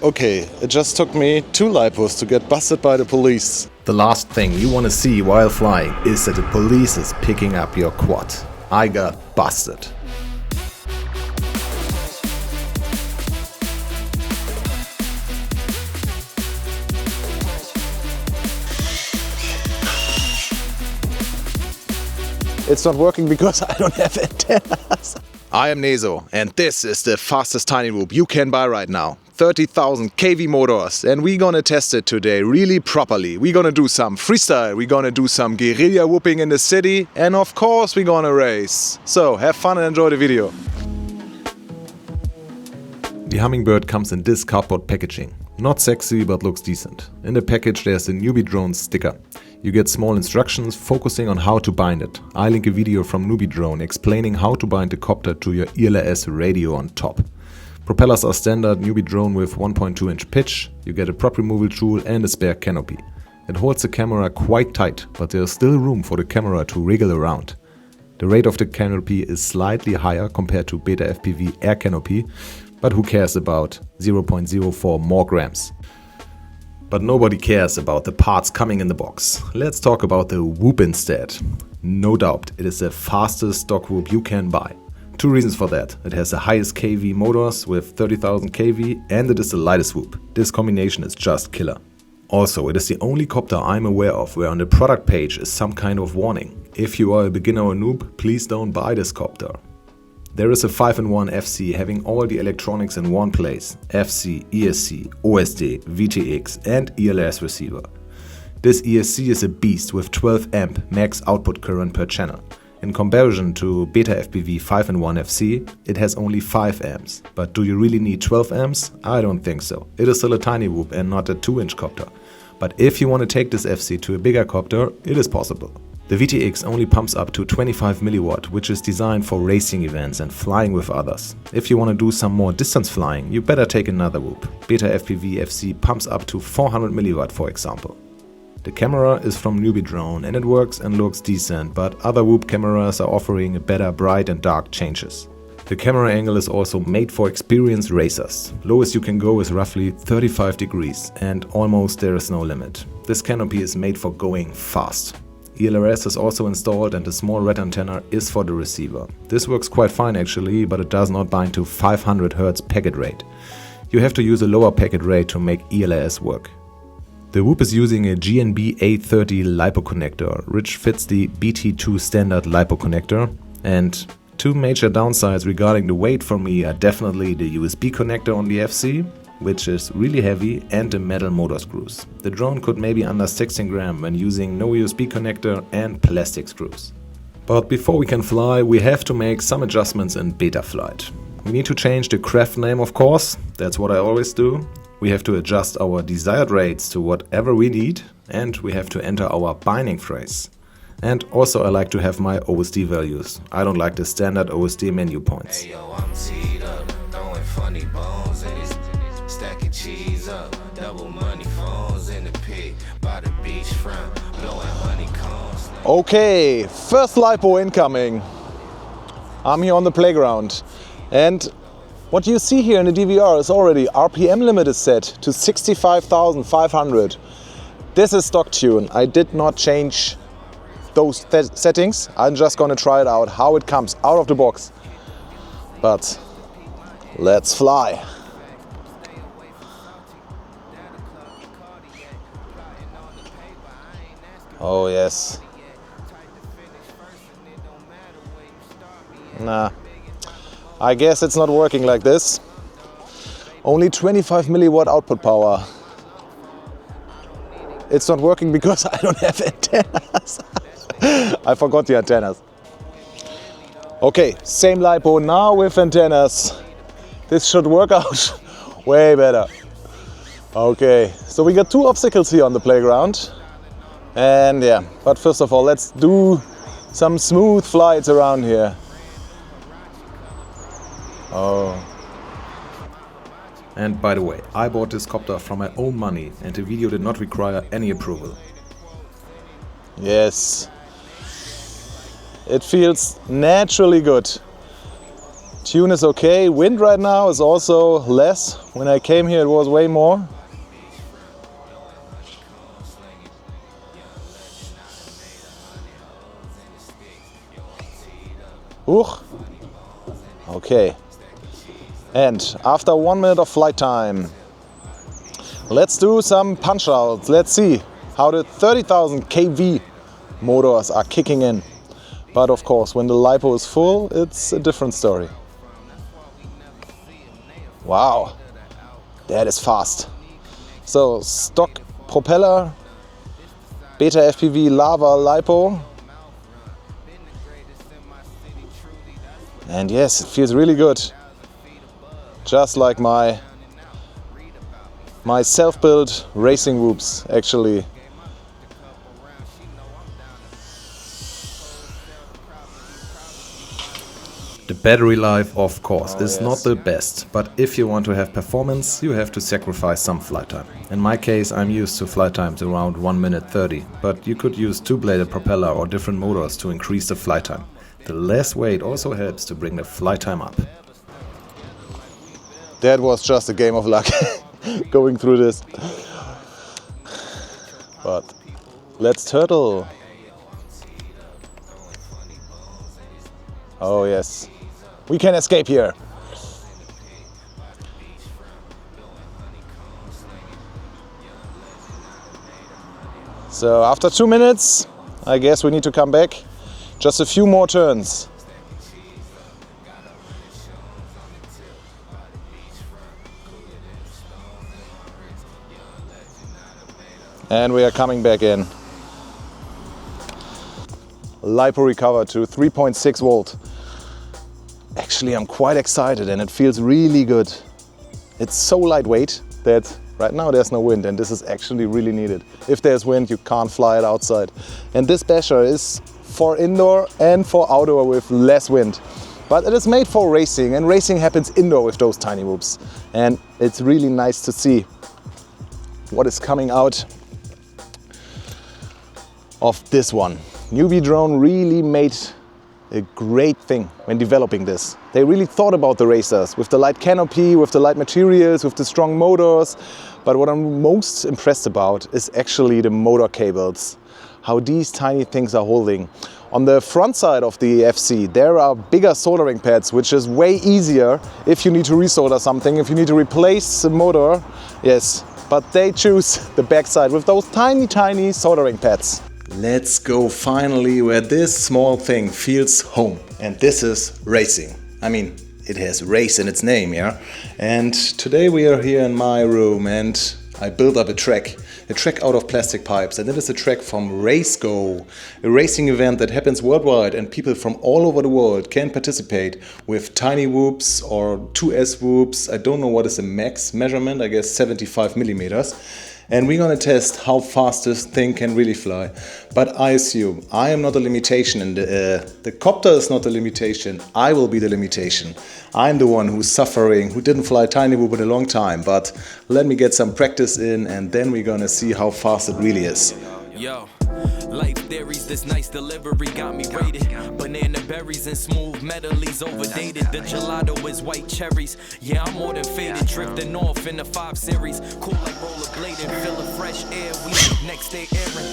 Okay, it just took me 2 lipos to get busted by the police. The last thing you want to see while flying is that the police is picking up your quad. I got busted. It's not working because I don't have antennas. I am Neso and this is the fastest tiny whoop you can buy right now. 30,000 kV motors, and we're gonna test it today really properly. We're gonna do some freestyle, we're gonna do some guerrilla whooping in the city, and of course we're gonna race. So have fun and enjoy the video. The Hummingbird comes in this cardboard packaging. Not sexy, but looks decent. In the package there's a Newbeedrone sticker. You get small instructions focusing on how to bind it. I link a video from Newbeedrone explaining how to bind the copter to your ELRS radio on top. Propellers are standard Newbeedrone with 1.2 inch pitch. You get a prop removal tool and a spare canopy. It holds the camera quite tight, but there's still room for the camera to wriggle around. The rate of the canopy is slightly higher compared to Betaflight air canopy, but who cares about 0.04 more grams. But nobody cares about the parts coming in the box. Let's talk about the whoop instead. No doubt, it is the fastest stock whoop you can buy. 2 reasons for that. It has the highest kV motors with 30,000 kV and it is the lightest whoop. This combination is just killer. Also, it is the only copter I'm aware of where on the product page is some kind of warning. If you are a beginner or noob, please don't buy this copter. There is a 5-in-1 FC having all the electronics in one place. FC, ESC, OSD, VTX and ELRS receiver. This ESC is a beast with 12 amp max output current per channel. In comparison to Betaflight 5-in-1 FC, it has only 5 amps. But do you really need 12 amps? I don't think so. It is still a tiny whoop and not a 2-inch copter. But if you want to take this FC to a bigger copter, it is possible. The VTX only pumps up to 25 mW, which is designed for racing events and flying with others. If you want to do some more distance flying, you better take another whoop. Betaflight FC pumps up to 400 mW for example. The camera is from Newbeedrone and it works and looks decent, but other whoop cameras are offering better bright and dark changes. The camera angle is also made for experienced racers. Lowest you can go is roughly 35 degrees and almost there is no limit. This canopy is made for going fast. ELRS is also installed and the small red antenna is for the receiver. This works quite fine actually, but it does not bind to 500 Hz packet rate. You have to use a lower packet rate to make ELRS work. The whoop is using a GNB 830 LiPo connector, which fits the BT2 standard LiPo connector. And 2 major downsides regarding the weight for me are definitely the USB connector on the FC, which is really heavy, and the metal motor screws. The drone could maybe under 16 gram when using no USB connector and plastic screws. But before we can fly, we have to make some adjustments in Betaflight. We need to change the craft name of course, that's what I always do. We have to adjust our desired rates to whatever we need, and we have to enter our binding phrase. And also I like to have my OSD values. I don't like the standard OSD menu points. Hey, yo, I'm teed up, throwing funny bones and it's stacking cheese up, double money phones in the pit by the beachfront, blowing honeycombs. Okay, first lipo incoming. I'm here on the playground and what you see here in the DVR is already RPM limit is set to 65,500. This is stock tune. I did not change those settings. I'm just gonna try it out how it comes out of the box. But let's fly. Oh yes. Nah. I guess it's not working like this. Only 25 milliwatt output power. It's not working because I don't have antennas. I forgot the antennas. Okay, same LiPo now with antennas. This should work out way better. Okay, so we got 2 obstacles here on the playground. And yeah, but first of all, let's do some smooth flights around here. Oh. And by the way, I bought this copter from my own money and the video did not require any approval. Yes. It feels naturally good. Tune is okay. Wind right now is also less. When I came here it was way more. Okay. And after 1 minute of flight time, let's do some punch outs. Let's see how the 30,000 kV motors are kicking in. But of course, when the LiPo is full, it's a different story. Wow, that is fast. So stock propeller, Beta FPV Lava LiPo. And yes, it feels really good. Just like my self-built racing whoops, actually. The battery life, of course, is not the best, but if you want to have performance, you have to sacrifice some flight time. In my case, I'm used to flight times around 1 minute 30, but you could use two-bladed propeller or different motors to increase the flight time. The less weight also helps to bring the flight time up. That was just a game of luck going through this. But let's turtle. Oh yes, we can escape here. So after 2 minutes, I guess we need to come back. Just a few more turns. And we are coming back in. LiPo recovered to 3.6 volt. Actually, I'm quite excited and it feels really good. It's so lightweight that right now there's no wind, and this is actually really needed. If there's wind, you can't fly it outside. And this basher is for indoor and for outdoor with less wind. But it is made for racing, and racing happens indoor with those tiny whoops. And it's really nice to see what is coming out of this one. Newbeedrone really made a great thing when developing this. They really thought about the racers with the light canopy, with the light materials, with the strong motors. But what I'm most impressed about is actually the motor cables, how these tiny things are holding. On the front side of the FC, there are bigger soldering pads, which is way easier if you need to resolder something, if you need to replace the motor. Yes, but they choose the back side with those tiny, tiny soldering pads. Let's go finally where this small thing feels home. And this is racing. I mean, it has race in its name, yeah? And today we are here in my room and I built up a track out of plastic pipes, and it is a track from RaceGo, a racing event that happens worldwide, and people from all over the world can participate with tiny whoops or 2S whoops. I don't know what is the max measurement, I guess 75 millimeters. And we're gonna test how fast this thing can really fly. But I assume I am not a limitation, and the copter is not the limitation. I will be the limitation. I'm the one who's suffering, who didn't fly tiny whoop in a long time. But let me get some practice in, and then we're gonna see how fast it really is. Yo, life theories, this nice delivery got me rated. Banana berries and smooth metallys overdated. The gelato is white cherries. Yeah, I'm more than faded. Drifting off in the 5 series. Cool like rollerblading, feel the fresh air. We next day airing.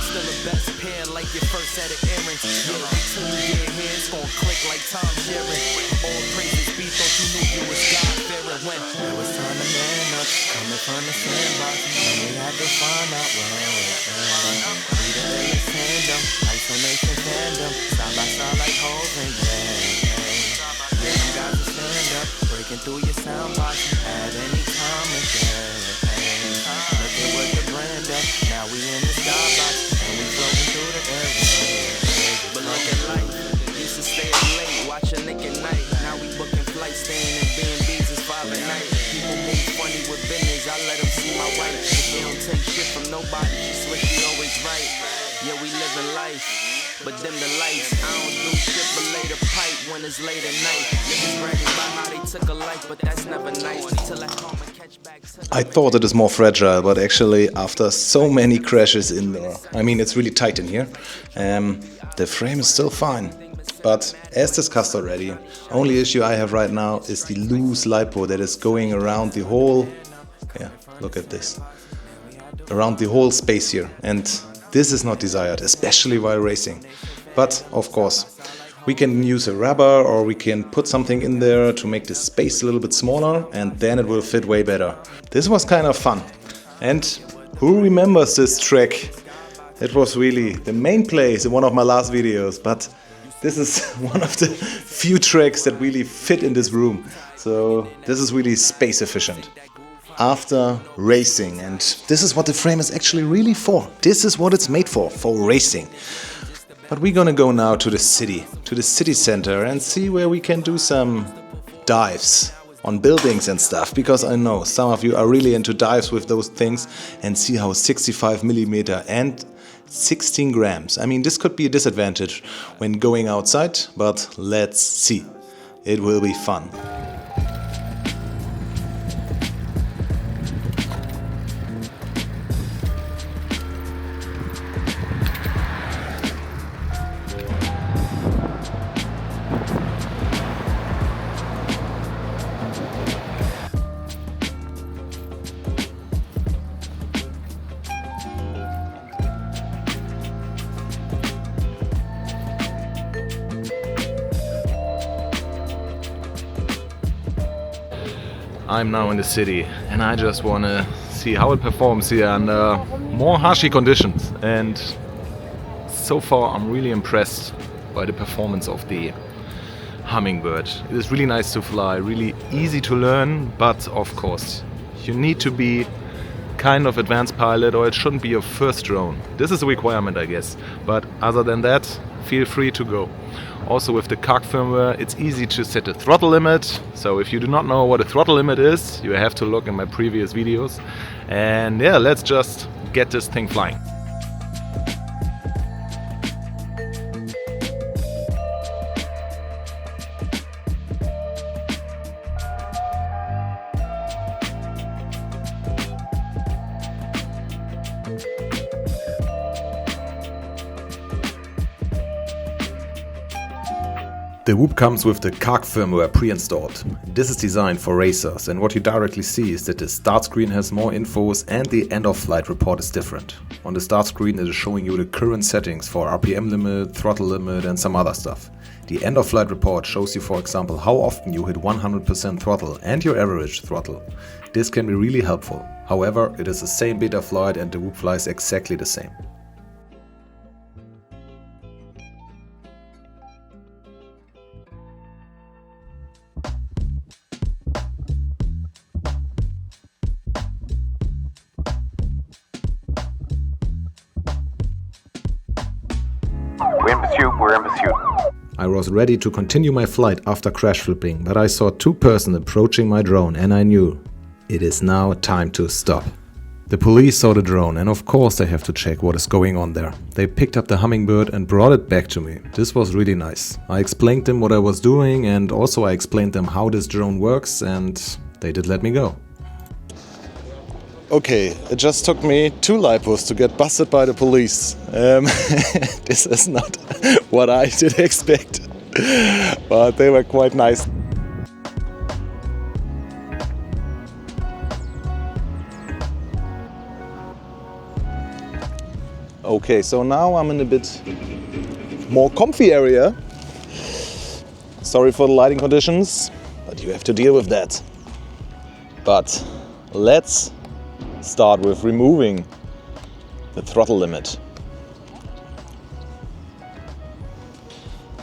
Still the best pair like your first set of earrings. Yeah, we 2 year here, it's gon' click like Tom sharing. All praises be, thought you knew you was God-fearing. When it was time to man up, coming from the sandbox, and we had to find out where. We the illest tandem, isolation fandom, side by side like hoes and yeah. Them guys will stand up, breaking through your sound box at any time of day. Looking with the brand up, now we in the skybox, and we floating through the airways. But look at life, used to stay up late, watching Nick at night. Now we booking flights, staying in B&B's is 5 at night. People move funny with business, I let them see my wife. She don't take shit from nobody, she swear she always right. Yeah, we living life, but them the lights. I don't do shit but lay the pipe when it's late at night. Niggas bragging about how they took a life, but that's never nice. Till I come and catch back. I thought it is more fragile, but actually after so many crashes in there, I mean it's really tight in here, the frame is still fine. But as discussed already, only issue I have right now is the loose LiPo that is going around the whole, look at this, around the whole space here, and this is not desired, especially while racing. But of course, we can use a rubber or we can put something in there to make the space a little bit smaller, and then it will fit way better. This was kind of fun. And who remembers this track? It was really the main place in one of my last videos, but this is one of the few tracks that really fit in this room. So this is really space efficient. After racing, and this is what the frame is actually really for. This is what it's made for racing. But we're gonna go now to the city center and see where we can do some dives on buildings and stuff, because I know some of you are really into dives with those things, and see how 65mm and 16 grams. I mean, this could be a disadvantage when going outside, but let's see. It will be fun. I'm now in the city and I just want to see how it performs here under more harshy conditions, and so far I'm really impressed by the performance of the Hummingbird. It is really nice to fly, really easy to learn, but of course you need to be kind of advanced pilot or it shouldn't be your first drone. This is a requirement, I guess, but other than that, feel free to go. Also with the CARC firmware, it's easy to set a throttle limit. So if you do not know what a throttle limit is, you have to look in my previous videos. And yeah, let's just get this thing flying. The whoop comes with the CARC firmware pre-installed. This is designed for racers, and what you directly see is that the start screen has more infos and the end of flight report is different. On the start screen it is showing you the current settings for RPM limit, throttle limit and some other stuff. The end of flight report shows you, for example, how often you hit 100% throttle and your average throttle. This can be really helpful. However, it is the same Betaflight and the whoop flies exactly the same. We're in pursuit. I was ready to continue my flight after crash flipping, but I saw two persons approaching my drone and I knew it is now time to stop. The police saw the drone and of course they have to check what is going on there. They picked up the Hummingbird and brought it back to me. This was really nice. I explained them what I was doing and also I explained them how this drone works, and they did let me go. Okay, it just took me 2 LiPos to get busted by the police. This is not what I did expect, but they were quite nice. Okay, so now I'm in a bit more comfy area. Sorry for the lighting conditions, but you have to deal with that. But let's start with removing the throttle limit.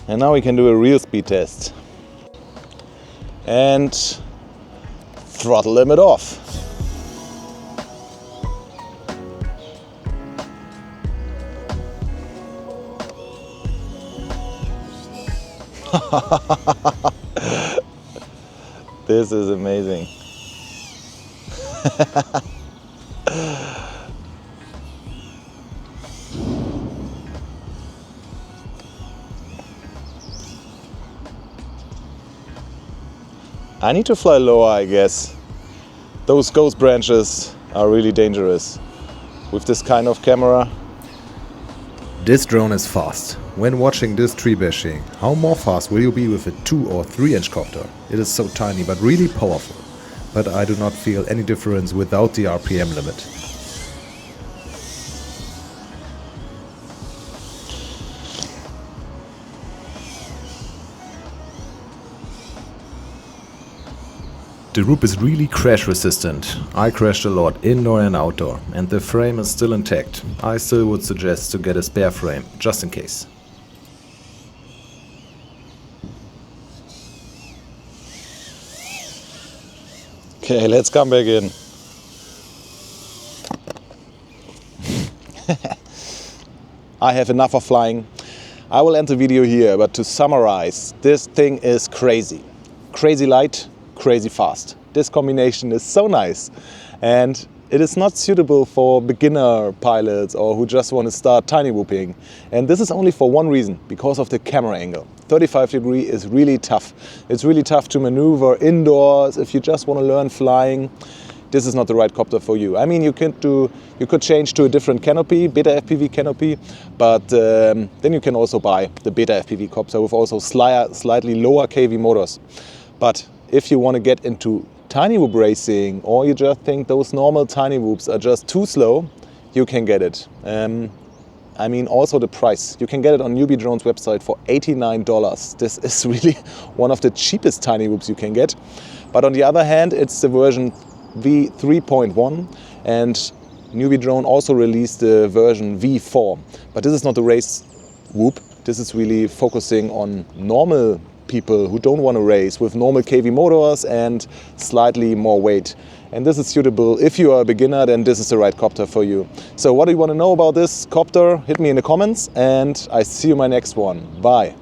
And now we can do a real speed test. And throttle limit off. This is amazing. I need to fly lower, I guess. Those ghost branches are really dangerous with this kind of camera. This drone is fast. When watching this tree bashing, how more fast will you be with a 2 or 3 inch copter? It is so tiny but really powerful. But I do not feel any difference without the RPM limit. The Roop is really crash resistant. I crashed a lot indoor and outdoor, and the frame is still intact. I still would suggest to get a spare frame, just in case. Okay, let's come back in. I have enough of flying. I will end the video here, but to summarize, this thing is crazy. Crazy light, crazy fast. This combination is so nice, and it is not suitable for beginner pilots or who just want to start tiny whooping. And this is only for one reason, because of the camera angle. 35 degree is really tough. It's really tough to maneuver indoors if you just want to learn flying. This is not the right copter for you. I mean, you could change to a different canopy, Beta FPV canopy, but then you can also buy the Beta FPV copter with also slightly lower KV motors. But if you want to get into tiny whoop racing, or you just think those normal tiny whoops are just too slow, you can get it. I mean, also the price. You can get it on Newbeedrone's website for $89. This is really one of the cheapest tiny whoops you can get. But on the other hand, it's the version V3.1, and Newbeedrone also released the version V4. But this is not the race whoop. This is really focusing on normal people who don't want to race with normal KV motors and slightly more weight. And this is suitable if you are a beginner, then this is the right copter for you. So what do you want to know about this copter? Hit me in the comments, and I see you in my next one. Bye.